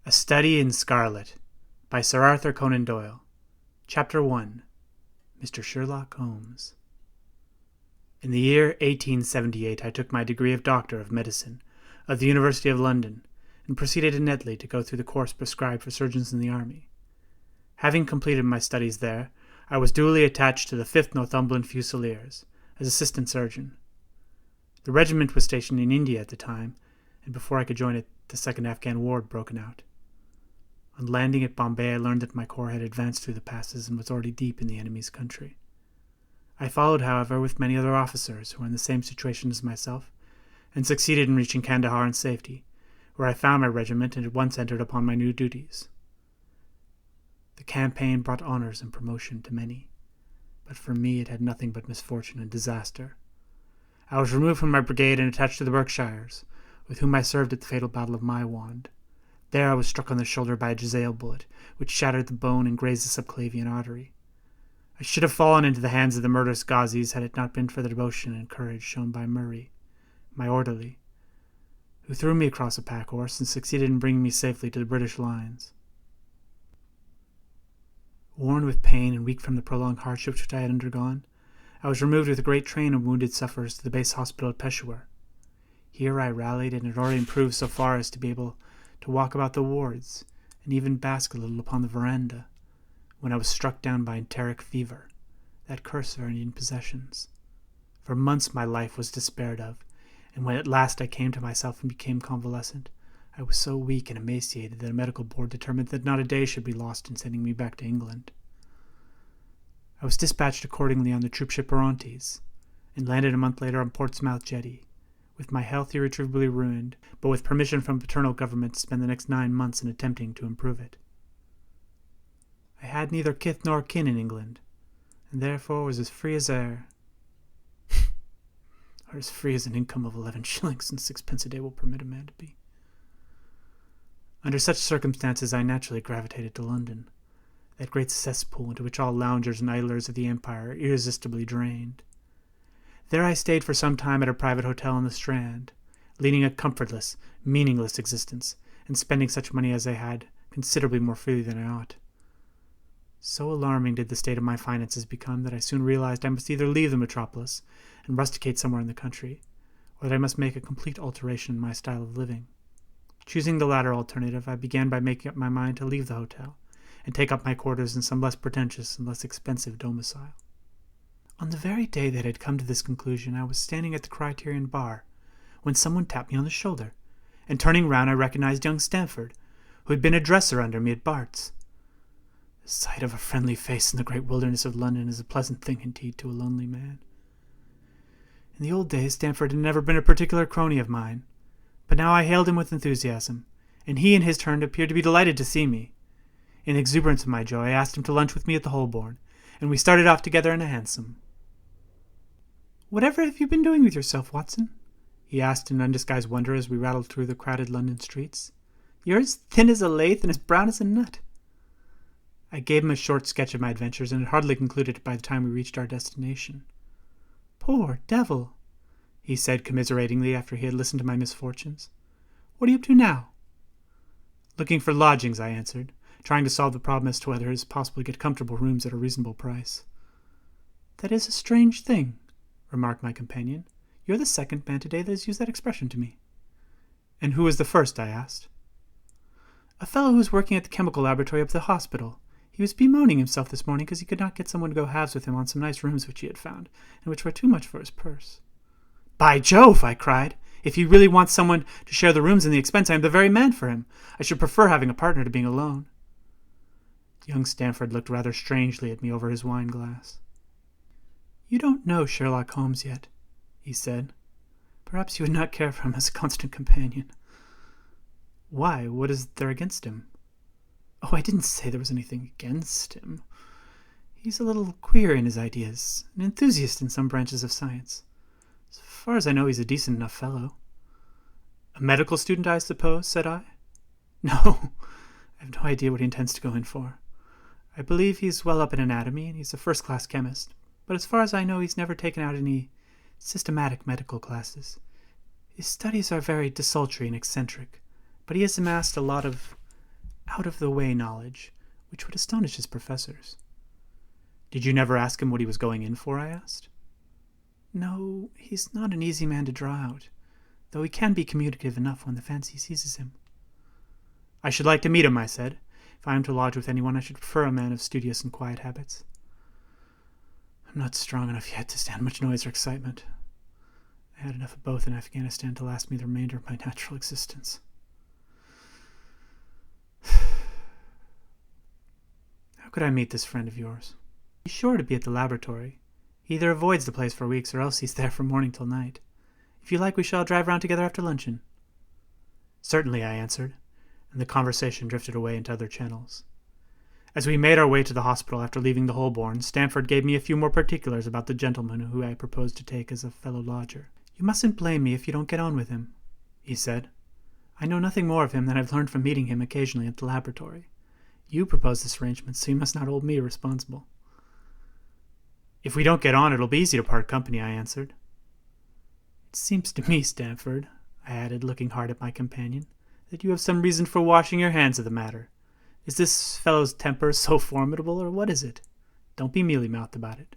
A Study in Scarlet by Sir Arthur Conan Doyle. Chapter 1. Mr. Sherlock Holmes. In the year 1878 I took my degree of Doctor of Medicine of the University of London, and proceeded in Netley to go through the course prescribed for surgeons in the army. Having completed my studies there, I was duly attached to the 5th Northumberland Fusiliers as assistant surgeon. The regiment was stationed in India at the time, and before I could join it, the Second Afghan War had broken out. On landing at Bombay, I learned that my corps had advanced through the passes and was already deep in the enemy's country. I followed, however, with many other officers who were in the same situation as myself, and succeeded in reaching Kandahar in safety, where I found my regiment and at once entered upon my new duties. The campaign brought honors and promotion to many, but for me it had nothing but misfortune and disaster. I was removed from my brigade and attached to the Berkshires, with whom I served at the fatal Battle of Maiwand. There I was struck on the shoulder by a jezail bullet, which shattered the bone and grazed the subclavian artery. I should have fallen into the hands of the murderous Ghazis had it not been for the devotion and courage shown by Murray, my orderly, who threw me across a pack-horse and succeeded in bringing me safely to the British lines. Worn with pain and weak from the prolonged hardships which I had undergone, I was removed with a great train of wounded sufferers to the base hospital at Peshawar. Here I rallied and had already improved so far as to be able to walk about the wards, and even bask a little upon the veranda, when I was struck down by enteric fever, that curse of our Indian possessions. For months my life was despaired of, and when at last I came to myself and became convalescent, I was so weak and emaciated that a medical board determined that not a day should be lost in sending me back to England. I was dispatched accordingly on the troopship Orontes, and landed a month later on Portsmouth jetty, with my health irretrievably ruined, but with permission from paternal government to spend the next 9 months in attempting to improve it. I had neither kith nor kin in England, and therefore was as free as air, or as free as an income of 11 shillings and 6 pence a day will permit a man to be. Under such circumstances I naturally gravitated to London, that great cesspool into which all loungers and idlers of the empire are irresistibly drained. There I stayed for some time at a private hotel in the Strand, leading a comfortless, meaningless existence, and spending such money as I had considerably more freely than I ought. So alarming did the state of my finances become that I soon realized I must either leave the metropolis and rusticate somewhere in the country, or that I must make a complete alteration in my style of living. Choosing the latter alternative, I began by making up my mind to leave the hotel, and take up my quarters in some less pretentious and less expensive domicile. On the very day that I had come to this conclusion, I was standing at the Criterion bar, when someone tapped me on the shoulder, and turning round I recognized young Stamford, who had been a dresser under me at Bart's. The sight of a friendly face in the great wilderness of London is a pleasant thing indeed to a lonely man. In the old days Stamford had never been a particular crony of mine, but now I hailed him with enthusiasm, and he in his turn appeared to be delighted to see me. In the exuberance of my joy I asked him to lunch with me at the Holborn, and we started off together in a hansom. "Whatever have you been doing with yourself, Watson?" he asked in undisguised wonder as we rattled through the crowded London streets. "You're as thin as a lath and as brown as a nut." I gave him a short sketch of my adventures, and had hardly concluded by the time we reached our destination. "Poor devil," he said commiseratingly after he had listened to my misfortunes. "What are you up to now?" "Looking for lodgings," I answered, trying to solve the problem as to whether it is possible to get comfortable rooms at a reasonable price. "That is a strange thing," remarked my companion. "You're the second man today that has used that expression to me." "And who was the first?" I asked. "A fellow who was working at the chemical laboratory up at the hospital. He was bemoaning himself this morning because he could not get someone to go halves with him on some nice rooms which he had found, and which were too much for his purse." "By Jove!" I cried. "If he really wants someone to share the rooms and the expense, I am the very man for him. I should prefer having a partner to being alone." Young Stamford looked rather strangely at me over his wine-glass. "You don't know Sherlock Holmes yet," he said. "Perhaps you would not care for him as a constant companion." "Why? What is there against him?" "Oh, I didn't say there was anything against him. He's a little queer in his ideas, an enthusiast in some branches of science. As far as I know, he's a decent enough fellow." "A medical student, I suppose?" said I. "No, I have no idea what he intends to go in for. I believe he's well up in anatomy, and he's a first-class chemist, but as far as I know, he's never taken out any systematic medical classes. His studies are very desultory and eccentric, but he has amassed a lot of out-of-the-way knowledge, which would astonish his professors. "Did you never ask him what he was going in for?" I asked. "No, he's not an easy man to draw out, though he can be communicative enough when the fancy seizes him." "I should like to meet him," I said. "If I am to lodge with anyone, I should prefer a man of studious and quiet habits. I'm not strong enough yet to stand much noise or excitement. I had enough of both in Afghanistan to last me the remainder of my natural existence." "How could I meet this friend of yours?" "He's sure to be at the laboratory. He either avoids the place for weeks or else he's there from morning till night. If you like, we shall drive round together after luncheon." "Certainly," I answered, and the conversation drifted away into other channels. As we made our way to the hospital after leaving the Holborn, Stamford gave me a few more particulars about the gentleman who I proposed to take as a fellow lodger. "You mustn't blame me if you don't get on with him," he said. "I know nothing more of him than I've learned from meeting him occasionally at the laboratory. You proposed this arrangement, so you must not hold me responsible." "If we don't get on, it'll be easy to part company," I answered. "It seems to me, Stamford," I added, looking hard at my companion, "that you have some reason for washing your hands of the matter. Is this fellow's temper so formidable, or what is it? Don't be mealy-mouthed about it."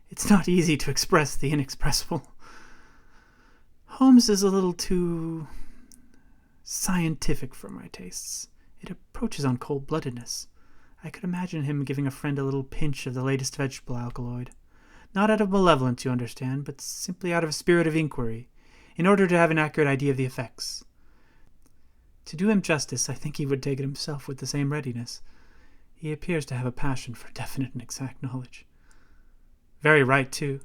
"It's not easy to express the inexpressible. Holmes is a little too scientific for my tastes. It approaches on cold-bloodedness. I could imagine him giving a friend a little pinch of the latest vegetable alkaloid. Not out of malevolence, you understand, but simply out of a spirit of inquiry, in order to have an accurate idea of the effects. To do him justice, I think he would take it himself with the same readiness. He appears to have a passion for definite and exact knowledge." "Very right, too."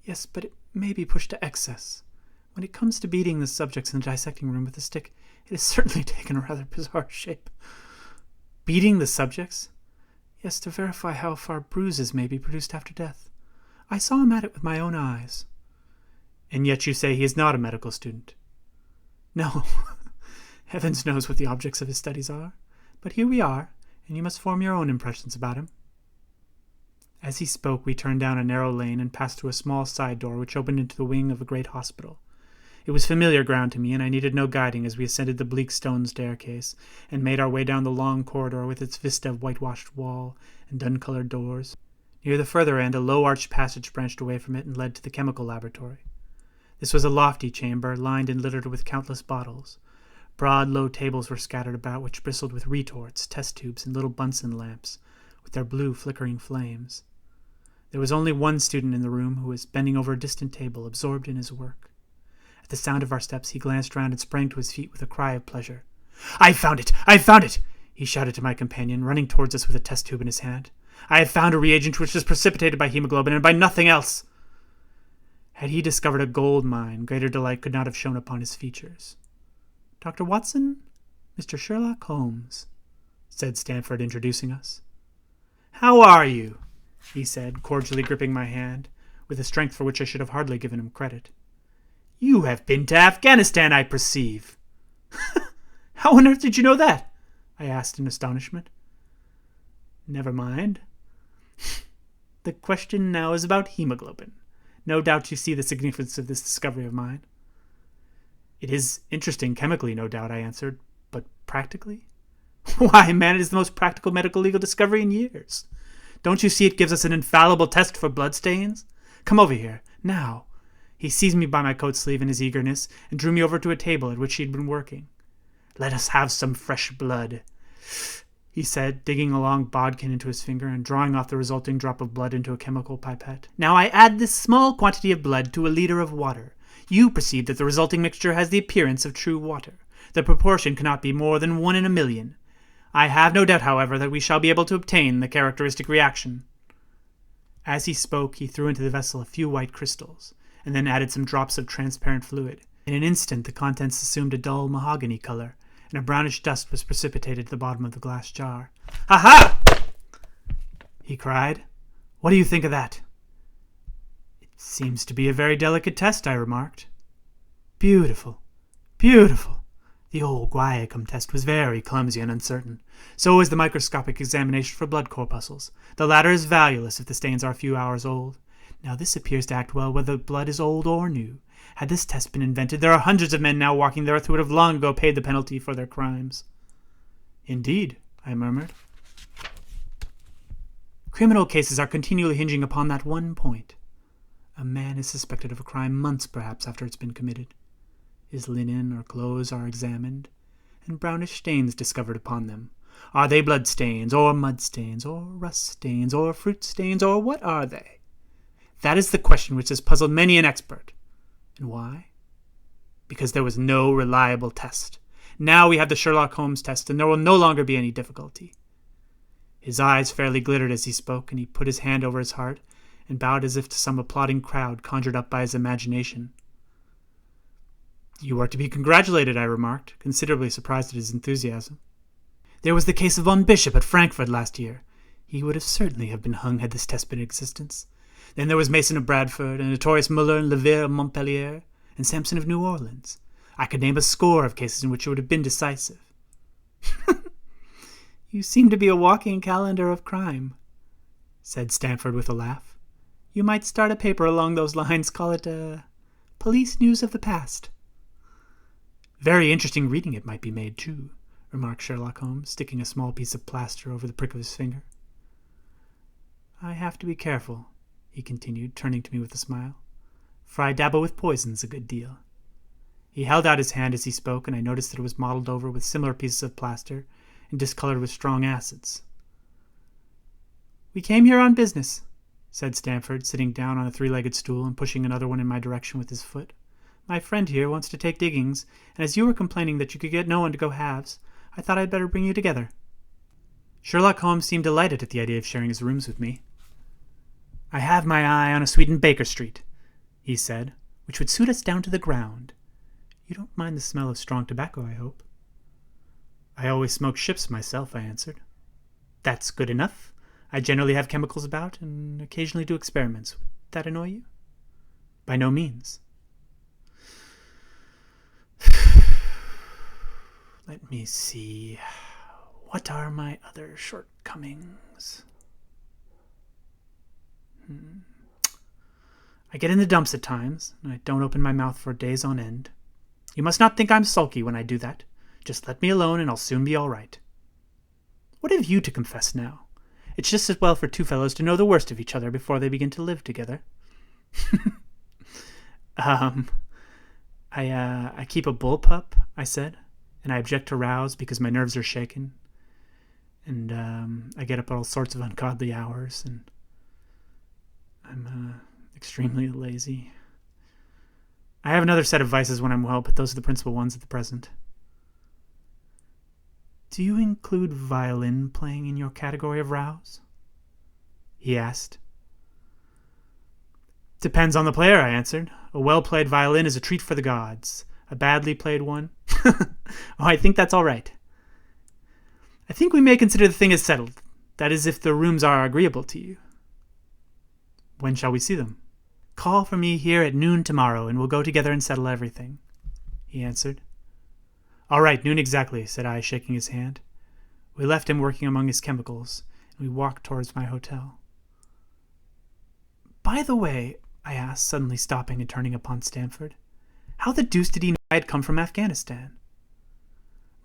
"Yes, but it may be pushed to excess. When it comes to beating the subjects in the dissecting room with a stick, it has certainly taken a rather bizarre shape." "Beating the subjects?" "Yes, to verify how far bruises may be produced after death. I saw him at it with my own eyes." "And yet you say he is not a medical student?" "No. Heavens knows what the objects of his studies are. But here we are, and you must form your own impressions about him." As he spoke, we turned down a narrow lane and passed through a small side door which opened into the wing of a great hospital. It was familiar ground to me, and I needed no guiding as we ascended the bleak stone staircase and made our way down the long corridor with its vista of whitewashed wall and dun-colored doors. Near the further end, a low-arched passage branched away from it and led to the chemical laboratory. This was a lofty chamber, lined and littered with countless bottles. Broad, low tables were scattered about, which bristled with retorts, test tubes, and little Bunsen lamps, with their blue, flickering flames. There was only one student in the room, who was bending over a distant table, absorbed in his work. At the sound of our steps, he glanced round and sprang to his feet with a cry of pleasure. "I've found it! I've found it!" he shouted to my companion, running towards us with a test tube in his hand. "I have found a reagent which is precipitated by hemoglobin and by nothing else." Had he discovered a gold mine, greater delight could not have shone upon his features. "Dr. Watson, Mr. Sherlock Holmes," said Stamford, introducing us. "How are you?" he said, cordially gripping my hand, with a strength for which I should have hardly given him credit. "You have been to Afghanistan, I perceive." "How on earth did you know that?" I asked in astonishment. "Never mind. The question now is about hemoglobin. No doubt you see the significance of this discovery of mine." "It is interesting chemically, no doubt," I answered, "but practically?" "Why, man, it is the most practical medical legal discovery in years. Don't you see it gives us an infallible test for bloodstains? Come over here, now." He seized me by my coat sleeve in his eagerness and drew me over to a table at which he had been working. "Let us have some fresh blood," he said, digging a long bodkin into his finger and drawing off the resulting drop of blood into a chemical pipette. "Now I add this small quantity of blood to a liter of water. You perceive that the resulting mixture has the appearance of true water. The proportion cannot be more than 1 in a million. I have no doubt, however, that we shall be able to obtain the characteristic reaction." As he spoke, he threw into the vessel a few white crystals, and then added some drops of transparent fluid. In an instant the contents assumed a dull mahogany color, and a brownish dust was precipitated at the bottom of the glass jar. "Ha-ha!" he cried. "What do you think of that?" "It seems to be a very delicate test," I remarked. "Beautiful, beautiful. The old guaiacum test was very clumsy and uncertain. So is the microscopic examination for blood corpuscles. The latter is valueless if the stains are a few hours old. Now this appears to act well whether blood is old or new. Had this test been invented, there are hundreds of men now walking the earth who would have long ago paid the penalty for their crimes." "Indeed," I murmured. "Criminal cases are continually hinging upon that one point. A man is suspected of a crime months, perhaps, after it's been committed. His linen or clothes are examined, and brownish stains discovered upon them. Are they blood stains, or mud stains, or rust stains, or fruit stains, or what are they? That is the question which has puzzled many an expert. And why? Because there was no reliable test. Now we have the Sherlock Holmes test, and there will no longer be any difficulty." His eyes fairly glittered as he spoke, and he put his hand over his heart and bowed as if to some applauding crowd conjured up by his imagination. "You are to be congratulated," I remarked, considerably surprised at his enthusiasm. "There was the case of von Bishop at Frankfurt last year. He would have certainly have been hung had this test been in existence. Then there was Mason of Bradford, and notorious Muller and Levere of Montpellier, and Sampson of New Orleans. I could name a score of cases in which it would have been decisive." "You seem to be a walking calendar of crime," said Stamford with a laugh. "You might start a paper along those lines, call it Police News of the Past." "Very interesting reading it might be made, too," remarked Sherlock Holmes, sticking a small piece of plaster over the prick of his finger. "I have to be careful," he continued, turning to me with a smile, "for I dabble with poisons a good deal." He held out his hand as he spoke, and I noticed that it was mottled over with similar pieces of plaster and discolored with strong acids. "We came here on business," said Stamford, sitting down on a three-legged stool and pushing another one in my direction with his foot. "My friend here wants to take diggings, and as you were complaining that you could get no one to go halves, I thought I'd better bring you together." Sherlock Holmes seemed delighted at the idea of sharing his rooms with me. "I have my eye on a suite in Baker Street," he said, "which would suit us down to the ground. You don't mind the smell of strong tobacco, I hope?" "I always smoke ships myself," I answered. "That's good enough. I generally have chemicals about, and occasionally do experiments. Would that annoy you?" "By no means." Let me see. What are my other shortcomings? I get in the dumps at times, and I don't open my mouth for days on end. You must not think I'm sulky when I do that. Just let me alone, and I'll soon be all right. What have you to confess now? It's just as well for two fellows to know the worst of each other before they begin to live together. I keep a bullpup, I said, and I object to rows because my nerves are shaken. And I get up at all sorts of ungodly hours, and I'm extremely lazy. I have another set of vices when I'm well, but those are the principal ones at the present. Do you include violin playing in your category of rows? He asked. Depends on the player, I answered. A well-played violin is a treat for the gods. A badly played one? I think that's all right. I think we may consider the thing as settled. That is, if the rooms are agreeable to you. When shall we see them? Call for me here at noon tomorrow, and we'll go together and settle everything, he answered. All right, noon exactly, said I, shaking his hand. We left him working among his chemicals, and we walked towards my hotel. By the way, I asked, suddenly stopping and turning upon Stamford, how the deuce did he know I had come from Afghanistan?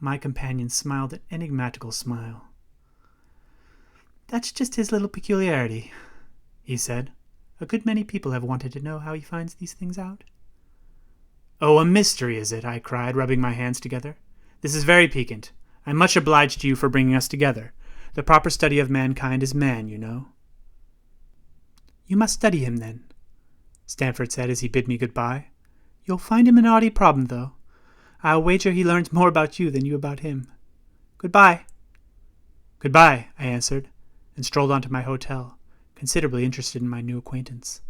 My companion smiled an enigmatical smile. That's just his little peculiarity, he said. A good many people have wanted to know how he finds these things out. Oh, a mystery, is it? I cried, rubbing my hands together. This is very piquant. I'm much obliged to you for bringing us together. The proper study of mankind is man, you know. You must study him, then, Stamford said as he bid me good-bye. You'll find him an oddie problem, though. I'll wager he learns more about you than you about him. Goodbye. Goodbye, I answered, and strolled on to my hotel, considerably interested in my new acquaintance.